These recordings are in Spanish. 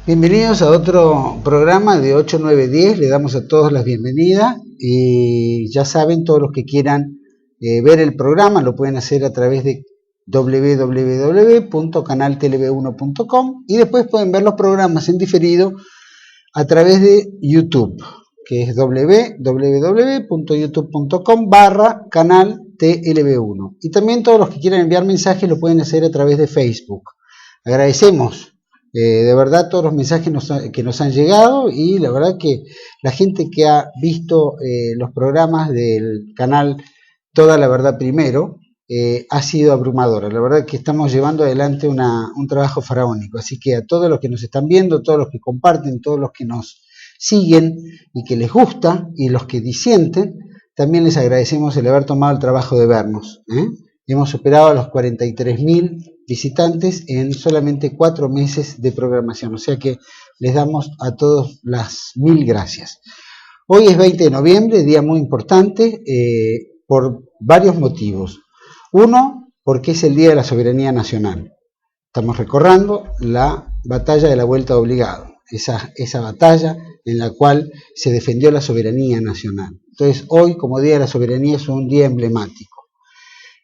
Bienvenidos a otro programa de 8-9-10. Le damos a todos las bienvenidas y ya saben, todos los que quieran ver el programa lo pueden hacer a través de www.canaltelev1.com y después pueden ver los programas en diferido a través de YouTube, que es www.youtube.com/canaltlv1. Y también todos los que quieran enviar mensajes lo pueden hacer a través de Facebook. Agradecemos de verdad todos los mensajes que nos han llegado, y la verdad que la gente que ha visto los programas del canal Toda la Verdad Primero ha sido abrumadora. La verdad que estamos llevando adelante un trabajo faraónico, así que a todos los que nos están viendo, todos los que comparten, todos los que nos siguen y que les gusta, y los que disienten, también les agradecemos el haber tomado el trabajo de vernos. Hemos superado a los 43.000 visitantes en solamente 4 meses de programación, o sea que les damos a todos las 1000 gracias. Hoy es 20 de noviembre, día muy importante por varios motivos. Uno, porque es el Día de la Soberanía Nacional. Estamos recordando la batalla de la Vuelta Obligado, esa batalla en la cual se defendió la soberanía nacional. Entonces hoy, como Día de la Soberanía, es un día emblemático.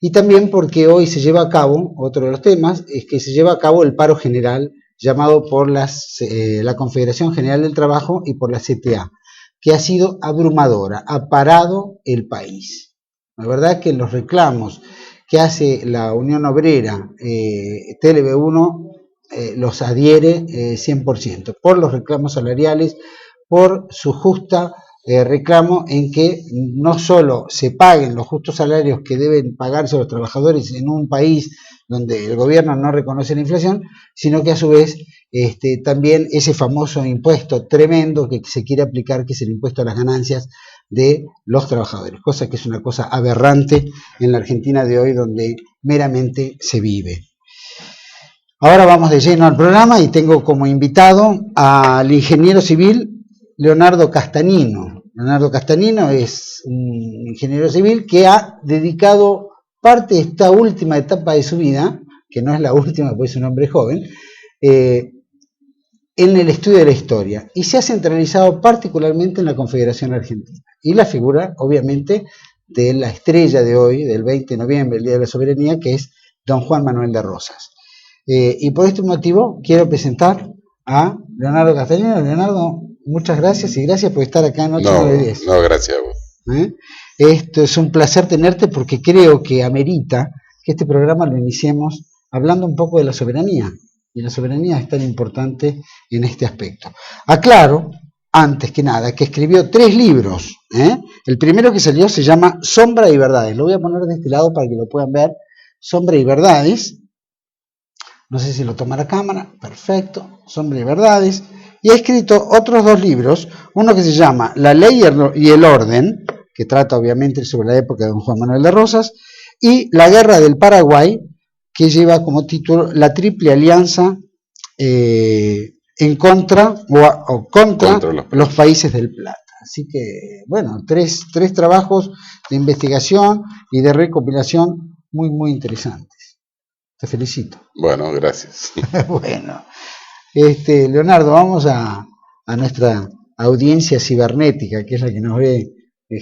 Y también porque hoy se lleva a cabo, otro de los temas, es que se lleva a cabo el paro general llamado por la Confederación General del Trabajo y por la CTA, que ha sido abrumadora, ha parado el país. La verdad que los reclamos que hace la Unión Obrera, TLV1, los adhiere 100%, por los reclamos salariales, por su justa reclamo en que no solo se paguen los justos salarios que deben pagarse los trabajadores en un país donde el gobierno no reconoce la inflación, sino que a su vez también ese famoso impuesto tremendo que se quiere aplicar, que es el impuesto a las ganancias de los trabajadores, cosa que es una cosa aberrante en la Argentina de hoy, donde meramente se vive. Ahora vamos de lleno al programa y tengo como invitado al ingeniero civil Leonardo Castanino. Leonardo Castanino es un ingeniero civil que ha dedicado parte de esta última etapa de su vida, que no es la última, pues es un hombre joven, en el estudio de la historia, y se ha centralizado particularmente en la Confederación Argentina. Y la figura, obviamente, de la estrella de hoy, del 20 de noviembre, el Día de la Soberanía, que es don Juan Manuel de Rosas. Y por este motivo quiero presentar a Leonardo Castanino. Leonardo, muchas gracias y gracias por estar acá en 8-9-10. No, gracias a vos. Esto es un placer tenerte, porque creo que amerita que este programa lo iniciemos hablando un poco de la soberanía. Y la soberanía es tan importante en este aspecto. Aclaro, antes que nada, que escribió 3 libros. El primero que salió se llama Sombra y Verdades. Lo voy a poner de este lado para que lo puedan ver. Sombra y Verdades. No sé si lo toma la cámara. Perfecto. Sombra y Verdades. Y ha escrito otros 2 libros. Uno que se llama La Ley y el Orden, que trata obviamente sobre la época de don Juan Manuel de Rosas. Y La Guerra del Paraguay, que lleva como título La Triple Alianza en contra o contra los países del Plata. Así que, bueno, tres trabajos de investigación y de recopilación muy, muy interesantes. Te felicito. Bueno, gracias. Bueno, Leonardo, vamos a nuestra audiencia cibernética, que es la que nos ve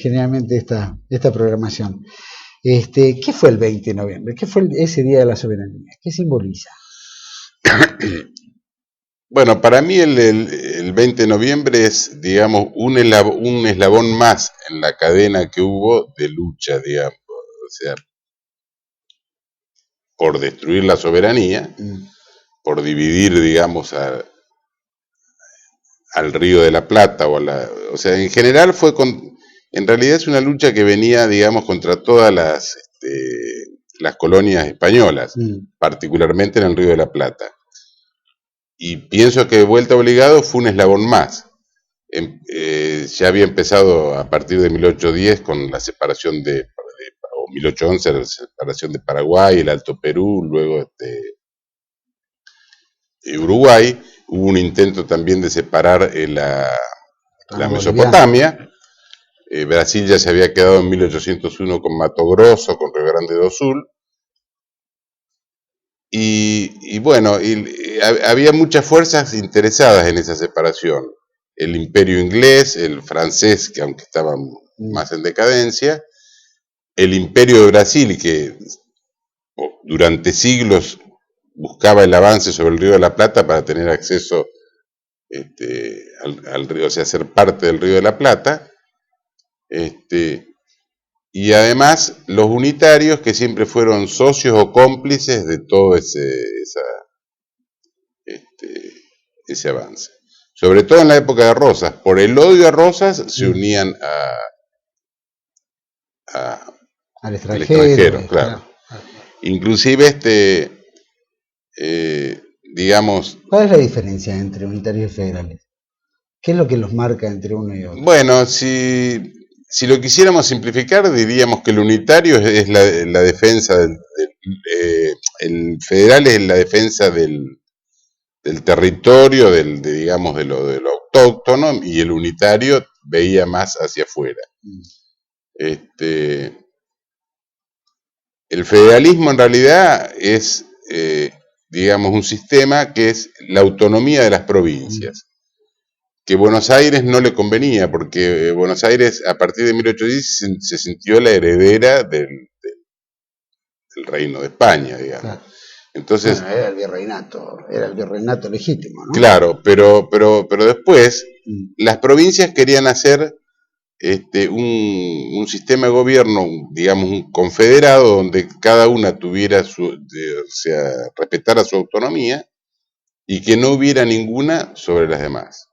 generalmente esta programación. ¿Qué fue el 20 de noviembre? ¿Qué fue ese Día de la Soberanía? ¿Qué simboliza? Bueno, para mí el 20 de noviembre es, digamos, un eslabón más en la cadena que hubo de lucha, digamos, o sea, por destruir la soberanía, por dividir, digamos, al Río de la Plata, o sea, en general en realidad es una lucha que venía, digamos, contra todas las colonias españolas, particularmente en el Río de la Plata. Y pienso que Vuelta Obligado fue un eslabón más. Ya había empezado a partir de 1810 con la separación o 1811, la separación de Paraguay, el Alto Perú, luego Uruguay. Hubo un intento también de separar la Mesopotamia. Brasil ya se había quedado en 1801 con Mato Grosso, con Río Grande do Sul. Y bueno, había muchas fuerzas interesadas en esa separación. El imperio inglés, el francés, que aunque estaba más en decadencia, el imperio de Brasil, que durante siglos buscaba el avance sobre el Río de la Plata para tener acceso al río, o sea, ser parte del Río de la Plata, y además los unitarios que siempre fueron socios o cómplices de todo ese avance. Sobre todo en la época de Rosas, por el odio a Rosas se unían al al extranjero, claro. Inclusive digamos... ¿Cuál es la diferencia entre unitarios y federales? ¿Qué es lo que los marca entre uno y otro? Bueno, si lo quisiéramos simplificar, diríamos que el unitario es la defensa el federal es la defensa del territorio, digamos, de lo autóctono, y el unitario veía más hacia afuera. El federalismo en realidad es, digamos, un sistema que es la autonomía de las provincias, que Buenos Aires no le convenía, porque Buenos Aires a partir de 1810 se sintió la heredera del Reino de España, digamos. Claro. Entonces, Bueno, era el virreinato legítimo, ¿no? claro, pero después las provincias querían hacer un sistema de gobierno, digamos, un confederado, donde cada una tuviera o sea, respetara su autonomía y que no hubiera ninguna sobre las demás.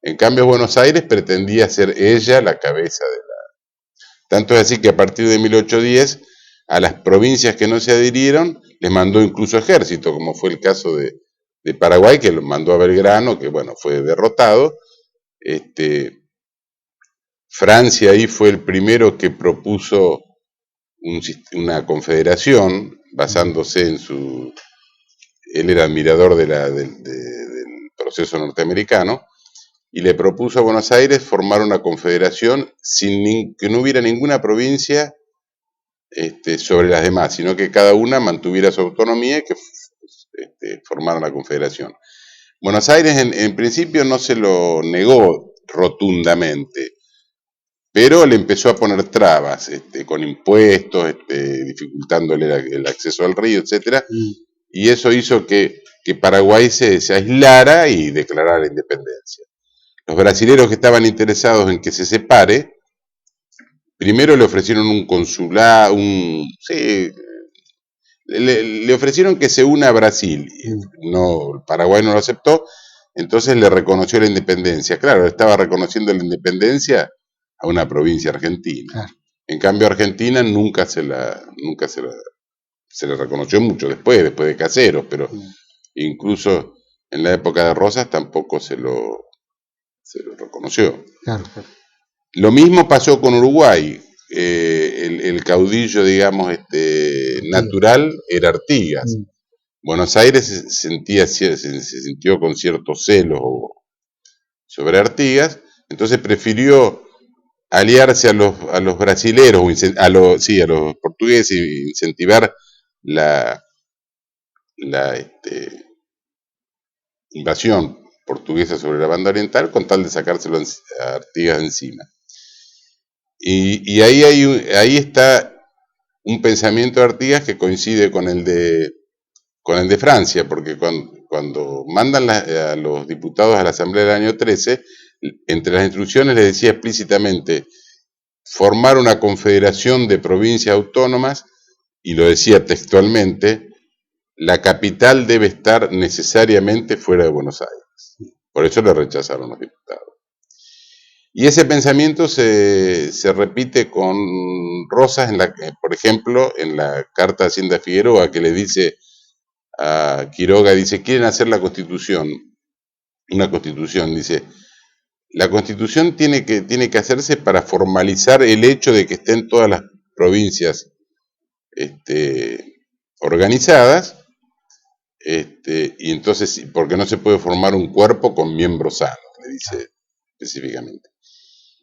En cambio, Buenos Aires pretendía ser ella la cabeza de Tanto es así que a partir de 1810, a las provincias que no se adhirieron, les mandó incluso ejército, como fue el caso de Paraguay, que lo mandó a Belgrano, que bueno, fue derrotado. Francia ahí fue el primero que propuso una confederación basándose en su... Él era admirador del proceso norteamericano y le propuso a Buenos Aires formar una confederación sin que no hubiera ninguna provincia sobre las demás, sino que cada una mantuviera su autonomía y que formara una confederación. Buenos Aires en principio no se lo negó rotundamente, pero le empezó a poner trabas, con impuestos, dificultándole el acceso al río, etcétera, y eso hizo que Paraguay se aislara y declarara la independencia. Los brasileros que estaban interesados en que se separe, primero le ofrecieron un consulado, le ofrecieron que se una a Brasil, no, Paraguay no lo aceptó, entonces le reconoció la independencia. Claro, estaba reconociendo la independencia a una provincia argentina. Claro. En cambio, Argentina nunca se le reconoció mucho después de Caseros, pero incluso en la época de Rosas tampoco se lo reconoció. Claro. Lo mismo pasó con Uruguay. El caudillo, digamos, natural era Artigas. Buenos Aires se sintió con cierto celo sobre Artigas, entonces prefirió aliarse a los brasileros, a los portugueses, e incentivar la invasión portuguesa sobre la banda oriental con tal de sacárselo a Artigas encima. Y ahí está un pensamiento de Artigas que coincide con el de Francia, porque cuando mandan a los diputados a la Asamblea del año 13, entre las instrucciones les decía explícitamente formar una confederación de provincias autónomas, y lo decía textualmente: la capital debe estar necesariamente fuera de Buenos Aires. Por eso le rechazaron los diputados. Y ese pensamiento se repite con Rosas, por ejemplo, en la carta de Hacienda Figueroa, que le dice a Quiroga, dice, quieren hacer una constitución, dice, la constitución tiene que hacerse para formalizar el hecho de que estén todas las provincias organizadas, y entonces, porque no se puede formar un cuerpo con miembros sanos, le dice específicamente.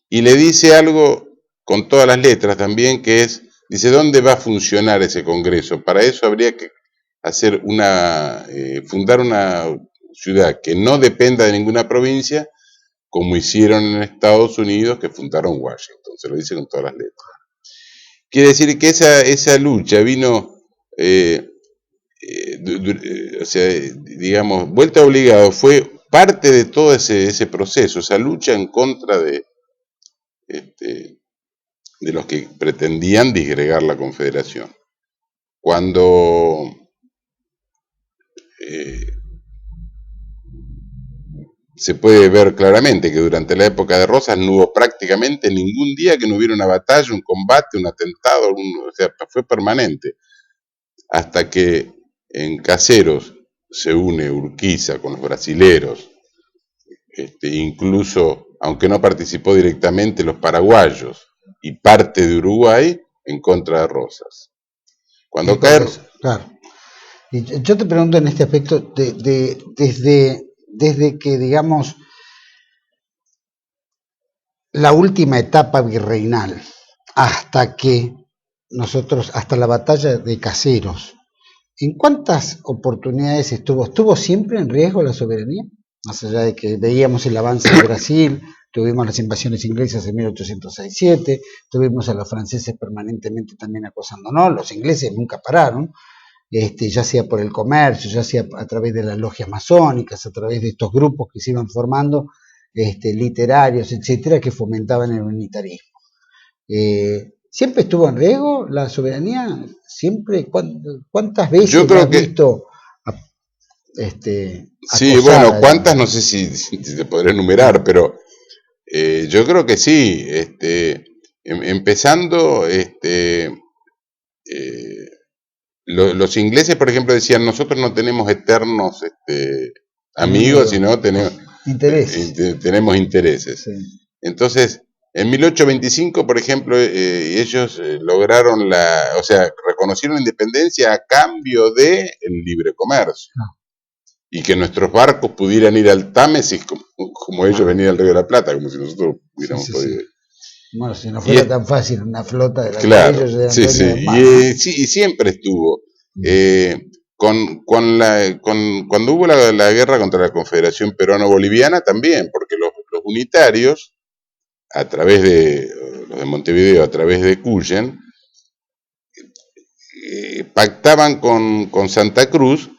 Y le dice algo con todas las letras también, que es, dice, ¿dónde va a funcionar ese Congreso? Para eso habría que hacer fundar una ciudad que no dependa de ninguna provincia, como hicieron en Estados Unidos, que fundaron Washington. Se lo dice con todas las letras. Quiere decir que esa lucha vino, o sea, digamos, vuelta obligado, fue parte de todo ese proceso, esa lucha en contra de los que pretendían disgregar la Confederación. Cuando se puede ver claramente que durante la época de Rosas no hubo prácticamente ningún día que no hubiera una batalla, un combate, un atentado, o sea, fue permanente. Hasta que en Caseros se une Urquiza con los brasileros, incluso, aunque no participó directamente, los paraguayos y parte de Uruguay en contra de Rosas. Cuando cae... Claro. Y yo te pregunto en este aspecto, desde que, digamos, la última etapa virreinal, hasta la batalla de Caseros, ¿en cuántas oportunidades estuvo siempre en riesgo la soberanía? Más allá de que veíamos el avance de Brasil, tuvimos las invasiones inglesas en 1806-7, tuvimos a los franceses permanentemente también acosándonos, los ingleses nunca pararon, ya sea por el comercio, ya sea a través de las logias masónicas, a través de estos grupos que se iban formando, literarios, etcétera, que fomentaban el unitarismo. ¿Siempre estuvo en riesgo la soberanía? ¿Siempre? ¿Cuántas veces yo creo has visto sí, bueno, cuántas no sé si te podré enumerar, pero yo creo que sí. Empezando, los ingleses, por ejemplo, decían, nosotros no tenemos eternos amigos, sino tenemos intereses. Sí. Entonces, en 1825, por ejemplo, ellos lograron reconocieron la independencia a cambio de el libre comercio. Y que nuestros barcos pudieran ir al Támesis como ellos venían al Río de la Plata, como si nosotros hubiéramos podido ir. Bueno, si no fuera tan fácil una flota de la claro, que ellos eran sí, del mar, y siempre estuvo. Cuando hubo la guerra contra la Confederación Peruano-Boliviana también, porque los unitarios, a través de los de Montevideo, a través de Cuyen, pactaban con Santa Cruz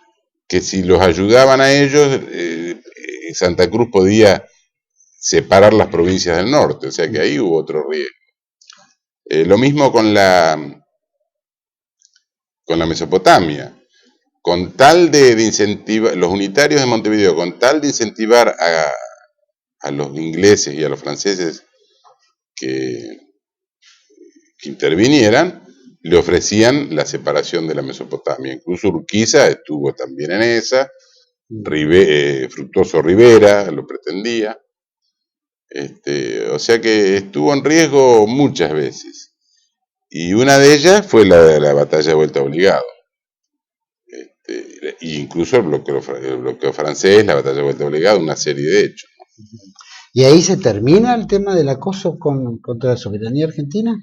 que si los ayudaban a ellos, Santa Cruz podía separar las provincias del norte, o sea que ahí hubo otro riesgo. Lo mismo con la Mesopotamia, con tal de incentivar, los unitarios de Montevideo, con tal de incentivar a los ingleses y a los franceses que intervinieran, le ofrecían la separación de la Mesopotamia. Incluso Urquiza estuvo también en esa, Fructuoso Rivera lo pretendía, o sea que estuvo en riesgo muchas veces. Y una de ellas fue la de la batalla de Vuelta Obligado. Incluso el bloqueo francés, la batalla de Vuelta Obligado, una serie de hechos. ¿Y ahí se termina el tema del acoso contra la soberanía argentina?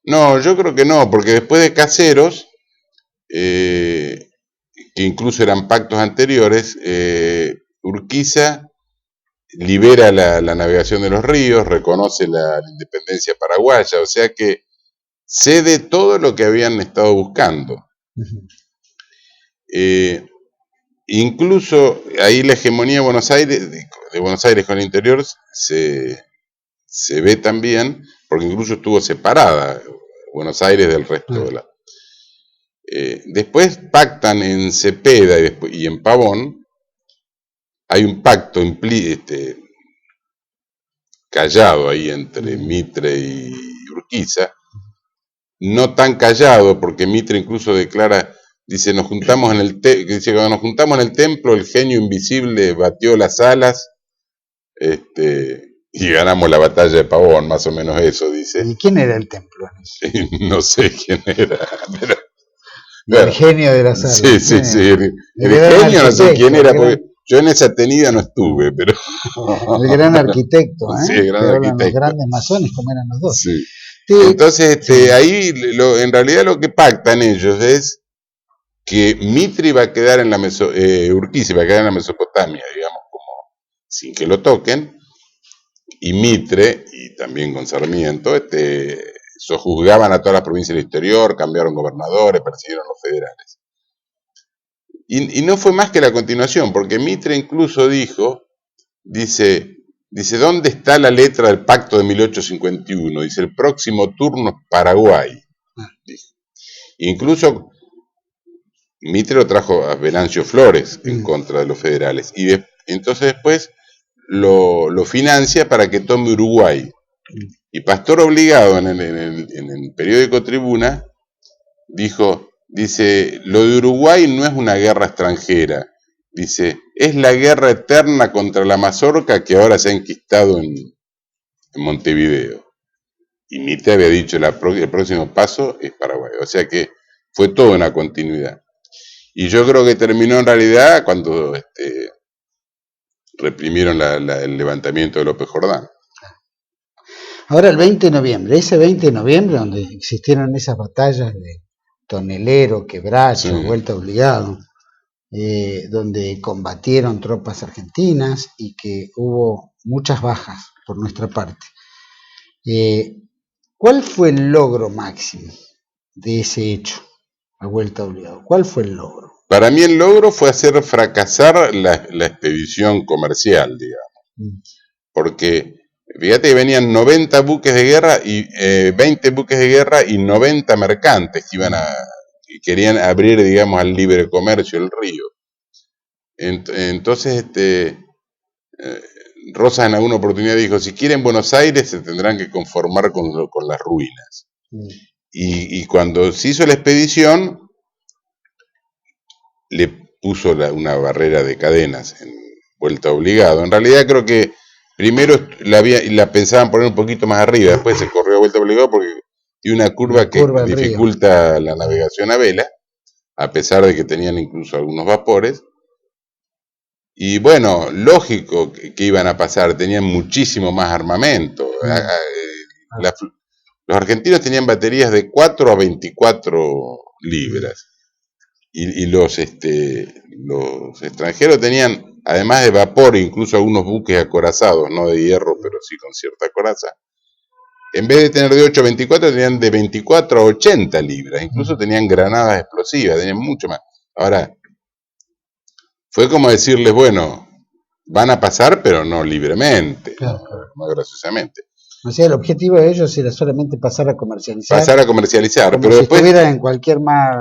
No, yo creo que no, porque después de Caseros, que incluso eran pactos anteriores, Urquiza libera la navegación de los ríos, reconoce la independencia paraguaya, o sea que cede todo lo que habían estado buscando. Incluso ahí la hegemonía de Buenos Aires, de Buenos Aires con el interior, se ve también, porque incluso estuvo separada Buenos Aires del resto de la... después pactan en Cepeda y en Pavón, hay un pacto callado ahí entre Mitre y Urquiza, no tan callado, porque Mitre incluso declara, dice, cuando nos juntamos en el templo, el genio invisible batió las alas, y ganamos la batalla de Pavón, más o menos eso, dice. ¿Y quién era el templo? No sé quién era, pero... El genio de las alas. Sí. El genio no sé quién era, porque yo en esa tenida no estuve, pero... El gran arquitecto, Sí, el gran arquitecto. Los grandes masones, como eran los dos. Sí. Entonces, ahí en realidad lo que pactan ellos es que Mitre iba a quedar en la Urquiza iba a quedar en la Mesopotamia, digamos, como sin que lo toquen, y Mitre, y también con Sarmiento, sojuzgaban a todas las provincias del interior, cambiaron gobernadores, persiguieron a los federales. Y no fue más que la continuación, porque Mitre incluso dice, ¿dónde está la letra del pacto de 1851? Dice, el próximo turno es Paraguay. Dijo. Incluso Mitre lo trajo a Venancio Flores en contra de los federales. Y entonces después lo financia para que tome Uruguay. Y Pastor Obligado en el periódico Tribuna dice, lo de Uruguay no es una guerra extranjera. Dice, es la guerra eterna contra la mazorca que ahora se ha enquistado en Montevideo. Y Mitre había dicho, el próximo paso es Paraguay. O sea que fue toda una continuidad. Y yo creo que terminó en realidad cuando reprimieron el levantamiento de López Jordán. Ahora el 20 de noviembre, ese 20 de noviembre donde existieron esas batallas de Tonelero, Quebracho, sí. Vuelta Obligado, donde combatieron tropas argentinas y que hubo muchas bajas por nuestra parte. ¿Cuál fue el logro máximo de ese hecho, la Vuelta Obligado? ¿Cuál fue el logro? Para mí el logro fue hacer fracasar la expedición comercial, digamos. Porque fíjate que venían 90 buques de guerra y 20 buques de guerra y 90 mercantes que querían abrir, digamos, al libre comercio el río. Entonces, Rosas en alguna oportunidad dijo, si quieren Buenos Aires se tendrán que conformar con las ruinas. Y cuando se hizo la expedición, le puso una barrera de cadenas en Vuelta Obligado. En realidad creo que primero la pensaban poner un poquito más arriba, después se corrió a Vuelta Obligado porque tiene una curva que dificulta la navegación a vela, a pesar de que tenían incluso algunos vapores. Y bueno, lógico que iban a pasar, tenían muchísimo más armamento. Los argentinos tenían baterías de 4 a 24 libras. Y los extranjeros tenían, además de vapor, incluso algunos buques acorazados, no de hierro, pero sí con cierta coraza. En vez de tener de 8 a 24, tenían de 24 a 80 libras. Incluso tenían granadas explosivas, tenían mucho más. Ahora, fue como decirles, bueno, van a pasar, pero no libremente, claro. No graciosamente. O sea, el objetivo de ellos era solamente pasar a comercializar. Como pero si después estuviera en cualquier mar.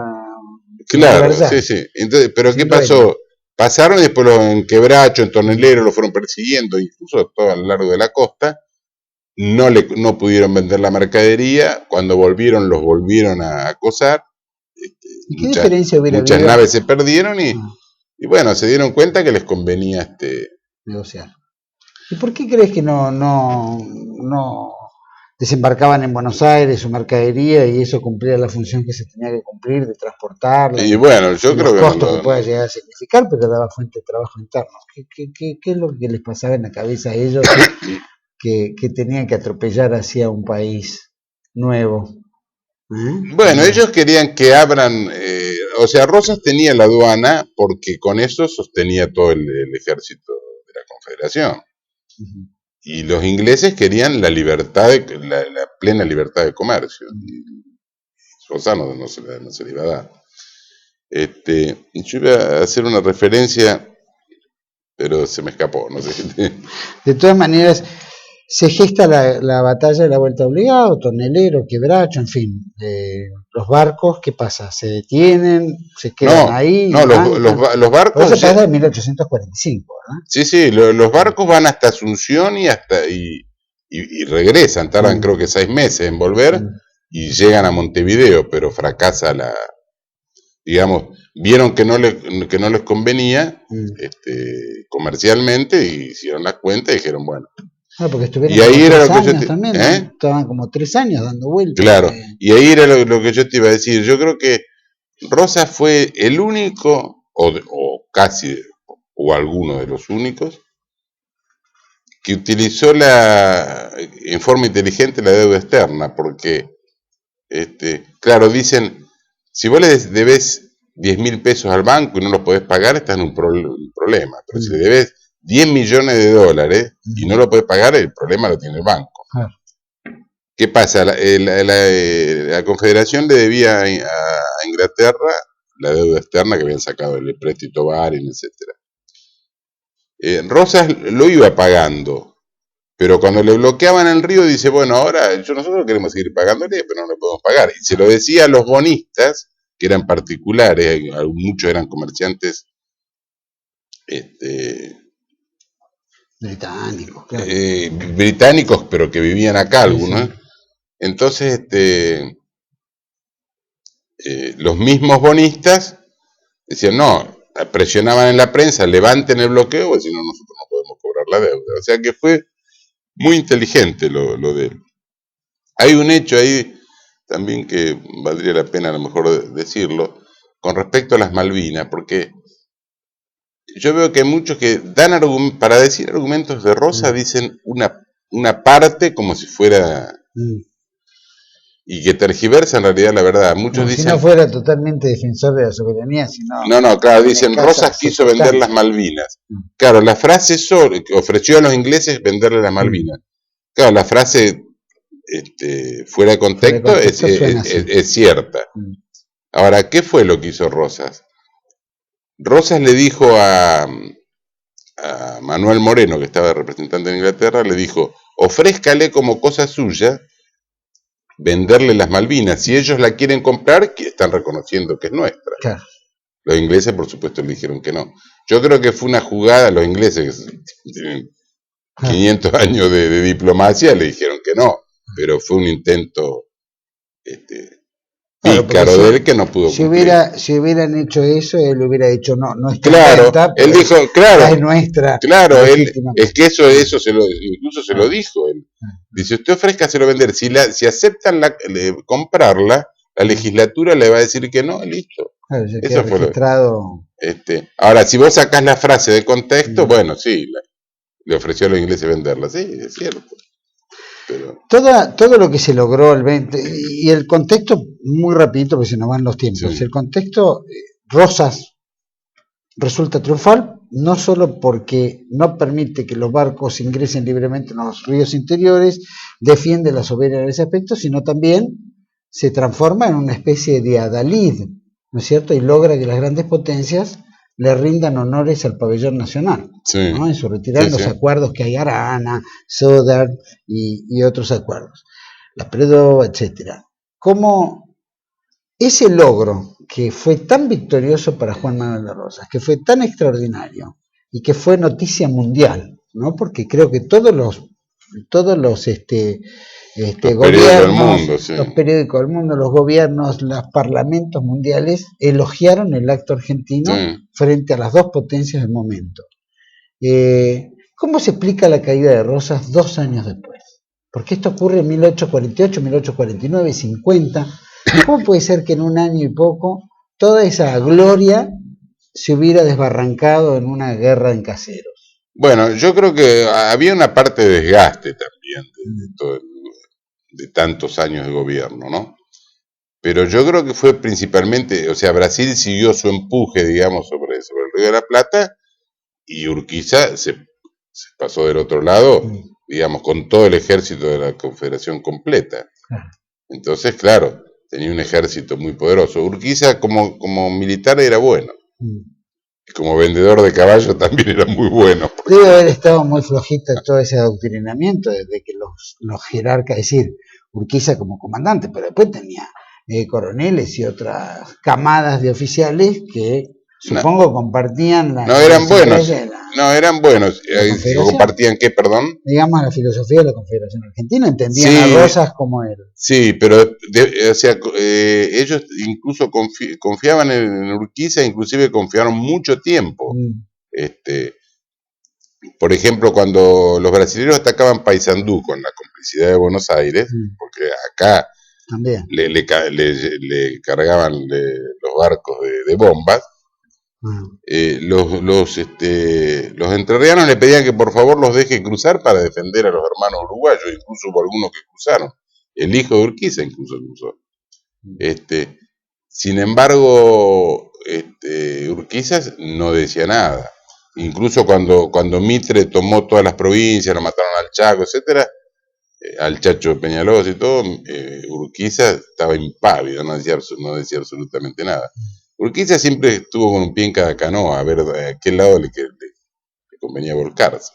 Claro, sí. Entonces, pero ¿qué pasó? Pasaron y después en Quebracho, en Tonelero, lo fueron persiguiendo, incluso todo a lo largo de la costa. No pudieron vender la mercadería. Cuando volvieron, los volvieron a acosar. ¿Y qué diferencia hubiera habido? Muchas naves se perdieron y bueno, se dieron cuenta que les convenía negociar. ¿Y por qué crees que no desembarcaban en Buenos Aires su mercadería y eso cumplía la función que se tenía que cumplir de transportarla? Y bueno, yo creo que los costos que pueda llegar a significar, pero daba fuente de trabajo interno. ¿Qué es lo que les pasaba en la cabeza a ellos que tenían que atropellar hacia un país nuevo? Bueno, ellos querían que abran, o sea, Rosas tenía la aduana porque con eso sostenía todo el ejército de la Confederación. Y los ingleses querían la libertad, la plena libertad de comercio. Y Rosas no se le iba a dar. Yo iba a hacer una referencia, pero se me escapó, no sé. De todas maneras, se gesta la batalla de la Vuelta Obligado, Tonelero, Quebracho, en fin. Los barcos, ¿qué pasa? ¿Se detienen? ¿Se quedan ahí? No, los barcos... Eso pasa en 1845, ¿verdad? Sí, los barcos van hasta Asunción y regresan, tardan creo que 6 meses en volver y llegan a Montevideo, pero fracasa digamos, vieron que no les convenía comercialmente y hicieron las cuentas y dijeron, bueno. Porque estuvieron y ahí era lo que yo también, ¿no? Estaban como 3 años dando vueltas. Claro, y ahí era lo que yo te iba a decir. Yo creo que Rosas fue el único, o casi, o alguno de los únicos, que utilizó en forma inteligente la deuda externa, porque, claro, dicen, si vos le debes 10.000 pesos al banco y no los podés pagar, estás en un problema. Pero si le debes 10 millones de dólares y no lo podés pagar, el problema lo tiene el banco. ¿Qué pasa? La Confederación le debía a Inglaterra la deuda externa que habían sacado el préstamo Baring, etc. Rosas lo iba pagando, pero cuando le bloqueaban el río dice, bueno, ahora nosotros queremos seguir pagándole, pero no le podemos pagar. Y se lo decía a los bonistas, que eran particulares, muchos eran comerciantes británicos, claro. Británicos, pero que vivían acá algunos. Sí. Entonces, los mismos bonistas decían, no, presionaban en la prensa, levanten el bloqueo, porque si no, nosotros no podemos cobrar la deuda. O sea que fue muy inteligente lo de él. Hay un hecho ahí también que valdría la pena a lo mejor decirlo, con respecto a las Malvinas, porque yo veo que hay muchos que dan para decir argumentos de Rosa, dicen una parte como si fuera... Y que tergiversa en realidad la verdad. Muchos como dicen, si no fuera totalmente defensor de la soberanía, sino... No, claro, dicen, Rosas quiso vender las Malvinas. Claro, la frase que ofreció a los ingleses venderle las Malvinas. Claro, la frase fuera de contexto, es cierta. Ahora, ¿qué fue lo que hizo Rosas? Rosas le dijo a Manuel Moreno, que estaba representante en Inglaterra, le dijo, ofrézcale como cosa suya venderle las Malvinas. Si ellos la quieren comprar, que están reconociendo que es nuestra. Claro. Los ingleses, por supuesto, le dijeron que no. Yo creo que fue una jugada, los ingleses que tienen 500 años de diplomacia, le dijeron que no, pero fue un intento pícaro de él que no pudo cumplir. Si hubieran hecho eso, él hubiera dicho, no está claro, cuenta, él dijo, claro, es nuestra. Claro, es que eso incluso se lo dijo él. Dice, usted ofrézcaselo a vender, si aceptan comprarla, la legislatura le va a decir que no, listo. Claro, eso fue registrado. Ahora, si vos sacás la frase de contexto, bueno, sí, le ofreció a los ingleses venderla, sí, es cierto. Pero... Todo lo que se logró el 20, y el contexto, muy rapidito porque se nos van los tiempos, sí. El contexto, Rosas resulta triunfal, no solo porque no permite que los barcos ingresen libremente en los ríos interiores, defiende la soberanía en ese aspecto, sino también se transforma en una especie de adalid, ¿no es cierto? Y logra que las grandes potencias le rindan honores al pabellón nacional, sí. ¿no? En su retirada, los acuerdos que hay, Arana, Sodar y otros acuerdos, la Predó, etcétera. Como ese logro que fue tan victorioso para Juan Manuel de Rosas, que fue tan extraordinario y que fue noticia mundial, ¿no? Porque creo que todos los gobiernos, del mundo, sí. Los periódicos del mundo, los gobiernos, los parlamentos mundiales elogiaron el acto argentino frente a las dos potencias del momento. ¿Cómo se explica la caída de Rosas 2 años después? Porque esto ocurre en 1848, 1849, 50. ¿Cómo puede ser que en un año y poco toda esa gloria se hubiera desbarrancado en una guerra en caseros? Bueno, yo creo que había una parte de desgaste también de tantos años de gobierno, ¿no? Pero yo creo que fue principalmente, o sea, Brasil siguió su empuje, digamos, sobre el Río de la Plata, y Urquiza se pasó del otro lado, digamos, con todo el ejército de la Confederación completa. Entonces, claro, tenía un ejército muy poderoso. Urquiza como militar era bueno. Y como vendedor de caballos también era muy bueno. Debe haber estado muy flojito todo ese adoctrinamiento desde que los jerarcas, es decir, Urquiza como comandante, pero después tenía coroneles y otras camadas de oficiales que supongo compartían la... No, eran buenos. No, eran buenos. ¿Compartían qué, perdón? Digamos, la filosofía de la Confederación Argentina, entendían a Rosas como él. Sí, pero o sea, ellos incluso confiaban en Urquiza, inclusive confiaron mucho tiempo. Por ejemplo, cuando los brasileños atacaban Paysandú con la complicidad de Buenos Aires, porque acá también le cargaban los barcos de bombas, los entrerrianos le pedían que por favor los deje cruzar para defender a los hermanos uruguayos, incluso hubo algunos que cruzaron. El hijo de Urquiza incluso cruzó. Sin embargo, Urquiza no decía nada. Incluso cuando Mitre tomó todas las provincias, lo mataron al Chaco, etcétera, al Chacho Peñalosa y todo, Urquiza estaba impávido, no decía absolutamente nada. Urquiza siempre estuvo con un pie en cada canoa, a ver a qué lado le convenía volcarse.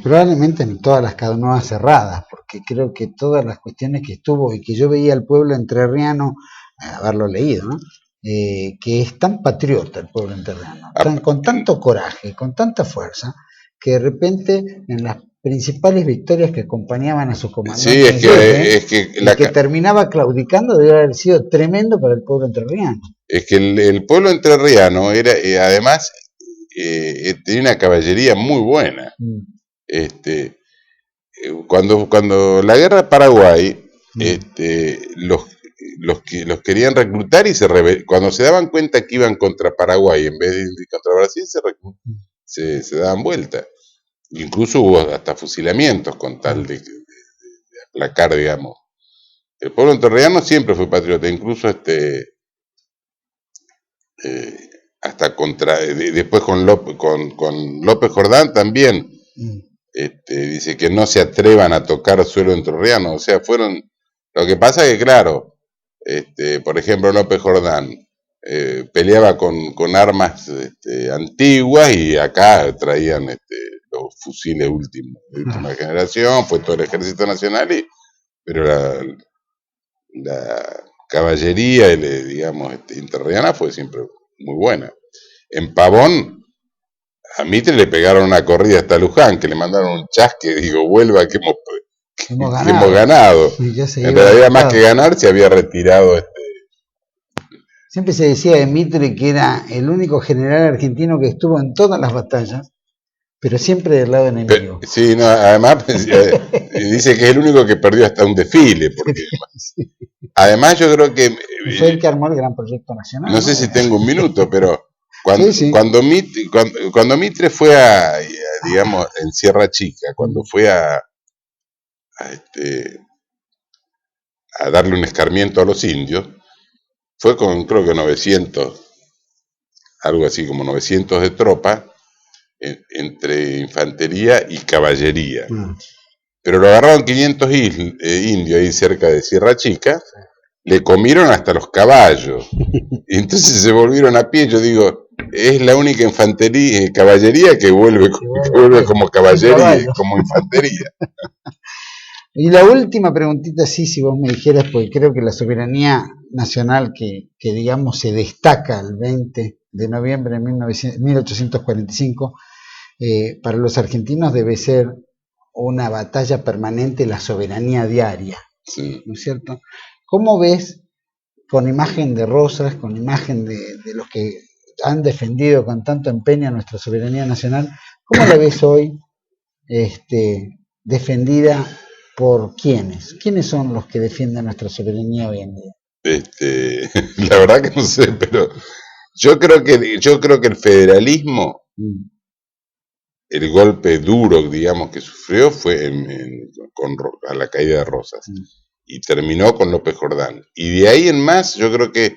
Probablemente en todas las canoas cerradas, porque creo que todas las cuestiones que estuvo y que yo veía al pueblo entrerriano, haberlo leído, ¿no? Que es tan patriota el pueblo entrerriano, con tanto coraje, con tanta fuerza, que de repente en las principales victorias que acompañaban a sus comandantes, sí, que terminaba claudicando, debe haber sido tremendo para el pueblo entrerriano. Es que el pueblo entrerriano era, además, tenía una caballería muy buena. Cuando la guerra de Paraguay, los querían reclutar y cuando se daban cuenta que iban contra Paraguay en vez de contra Brasil, se daban vuelta. Incluso hubo hasta fusilamientos con tal de aplacar, digamos. El pueblo entrerriano siempre fue patriota, incluso hasta después con López Jordán también. Dice que no se atrevan a tocar suelo entrerriano, o sea, lo que pasa es que claro, por ejemplo López Jordán peleaba con armas antiguas y acá traían los fusiles de última generación, fue todo el Ejército Nacional, pero la caballería, digamos, entrerriana fue siempre muy buena. En Pavón a Mitre le pegaron una corrida hasta Luján, que le mandaron un chasque, digo, vuelva que hemos ganado. En realidad, más que ganar, se había retirado. Siempre se decía de Mitre que era el único general argentino que estuvo en todas las batallas, pero siempre del lado enemigo. Sí, no, además dice que es el único que perdió hasta un desfile. Porque, sí. Además, yo creo que... Fue el que armó el gran proyecto nacional. No sé si tengo un minuto, pero... Cuando Mitre fue digamos, en Sierra Chica, cuando fue a darle un escarmiento a los indios, fue con creo que 900, algo así como 900 de tropa, entre infantería y caballería. Pero lo agarraron 500 indios ahí cerca de Sierra Chica, le comieron hasta los caballos, y entonces se volvieron a pie. Yo digo, es la única caballería que vuelve como caballería, como infantería. Y la última preguntita, sí, si vos me dijeras, porque creo que la soberanía nacional que digamos se destaca el 20 de noviembre de 1845, para los argentinos debe ser una batalla permanente, la soberanía diaria, sí. ¿No es cierto? ¿Cómo ves, con imagen de Rosas, con imagen de los que han defendido con tanto empeño nuestra soberanía nacional, cómo la ves hoy defendida por quiénes? ¿Quiénes son los que defienden nuestra soberanía hoy en día? La verdad que no sé, pero yo creo que el federalismo, el golpe duro, digamos, que sufrió fue a la caída de Rosas, y terminó con López Jordán. Y de ahí en más, yo creo que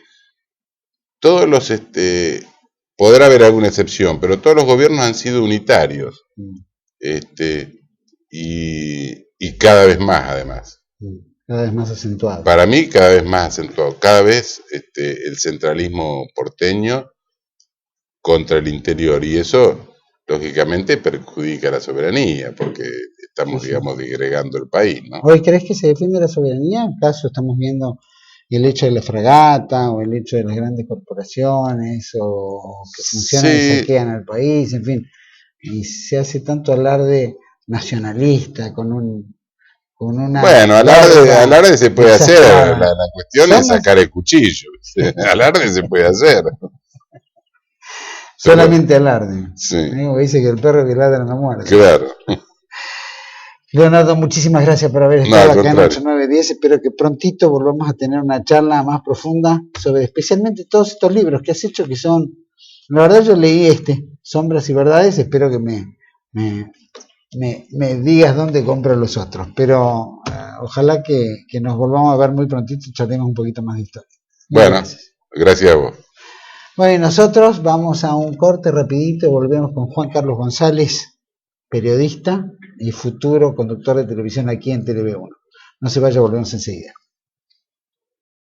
todos los, podrá haber alguna excepción, pero todos los gobiernos han sido unitarios, y cada vez más, además. Cada vez más acentuado. Para mí, cada vez más acentuado. Cada vez el centralismo porteño contra el interior, y eso, lógicamente, perjudica la soberanía, porque estamos, digamos, disgregando el país, ¿no? ¿Hoy crees que se defiende la soberanía? ¿Acaso estamos viendo el hecho de la fragata, o el hecho de las grandes corporaciones, o que funcionan y saquean al país, en fin, y se hace tanto alarde nacionalista con una... Bueno, alarde se puede hacer, la cuestión es sacar el cuchillo, alarde se puede hacer. Solamente alarde. Sí. Dice que el perro que ladra no muerde. Claro. Leonardo, muchísimas gracias por haber estado acá en 8910. Espero que prontito volvamos a tener una charla más profunda sobre especialmente todos estos libros que has hecho, que son, la verdad yo leí Sombras y Verdades. Espero que me digas dónde compro los otros, pero ojalá que nos volvamos a ver muy prontito y charlemos un poquito más de historia. Bueno, gracias a vos. Bueno, nosotros vamos a un corte rapidito y volvemos con Juan Carlos González, periodista y futuro conductor de televisión aquí en TV1. No se vaya, volvemos enseguida.